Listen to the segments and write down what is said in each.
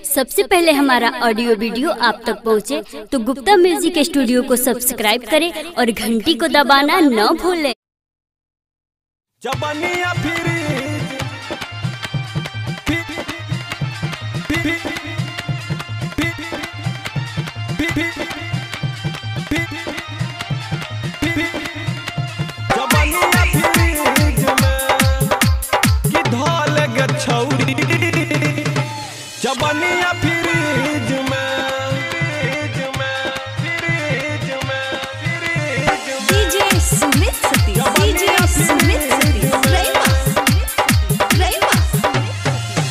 सबसे पहले हमारा ऑडियो वीडियो आप तक पहुंचे तो गुप्ता म्यूजिक स्टूडियो को सब्सक्राइब करें और घंटी को दबाना न भूलें। जबानिया फ्रिज में डीजे सुमित सतीश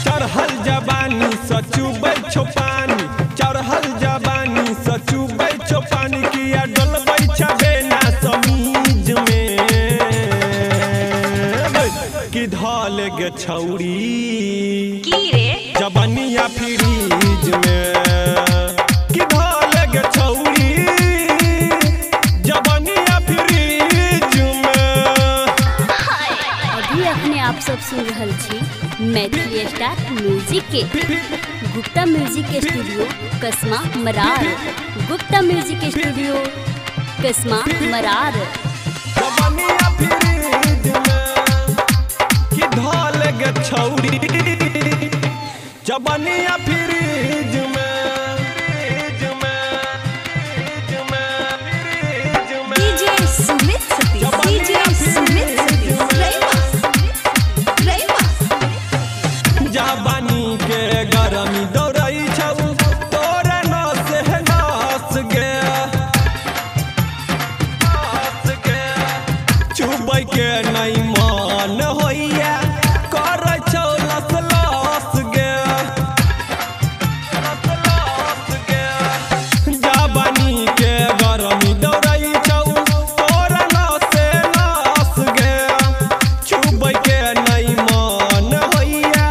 चढ़ल जबानी सचुबै छो पानी, चढ़ल जबानी सचुबै छो पानी, किया डलबै छबे ना समीज में कि धल गे छौरी की रे जबानिया फ्रिज में, कि धल गे छौरी जबानिया फ्रिज में। अभी अपने आप सब सुन रहल छी मैथिली स्टार म्यूजिक के गुप्ता म्यूजिक स्टूडियो कसमा मरार, गुप्ता म्यूजिक स्टूडियो कसमा मरार। जबानिया फ्रिज में कि धल गे छौरी जबानिया फ्रिज में डीजे सुमित सतीश जबानी के गरमी दौड़ै छौ तोरा नस है नस गे चुबै के नहीं मन होइया करै छौ लस लस गे जबानी के गरमी दौड़ै छौ तोरा नस नस गे चुबै के नहीं मन होइया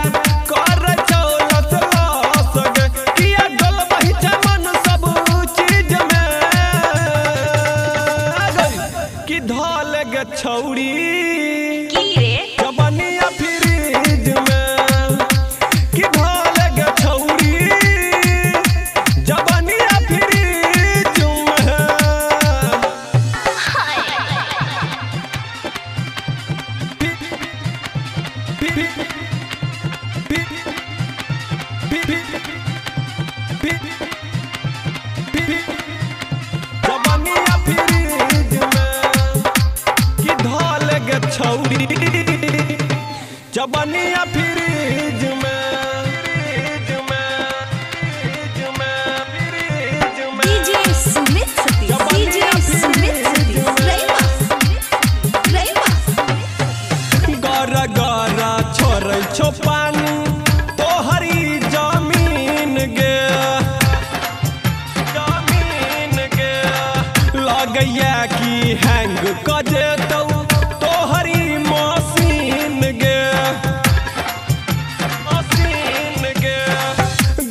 करै छौ लस लस गे, किया डलबै छै मन सब चीज में कि धल गे छौरी की रे जबानिया फ्रिज में, कि धल गे छौरी जबानिया फ्रिज जबानिया फ्रिज में कि धल गे छौरी जबानिया फ्रिज में डीजे सुमित सतीश गर गर छोड़ै छो पानी तोहरी जमीन गे लगैया कि हैंग क जेतौ तोहरी मशीन गे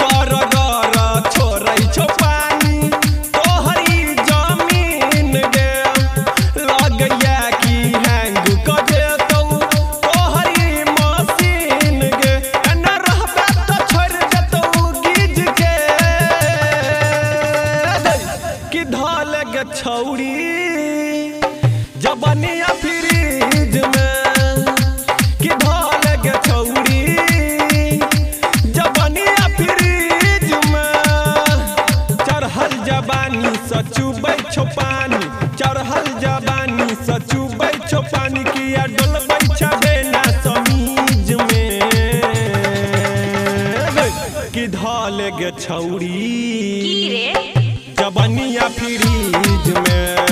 गर गर छोड़ै छो पानी तोहरी जमीन गे लगैया कि हैंग क जेतौ तोहरी मशीन गे, एना रहबे तो छोड़ देतौ गीज के कि धल गे छौरी जबानिया फ्रिज में, कि धल गे छौरी जबानिया फ्रिज में। चढ़ल जबानी सचुबै छो पानी, चढ़ल जबानी सचुबै छो पानी, किया डलबै छबे ना समीज में कि धल गे छौरी की रे जबानिया फ्रिज में।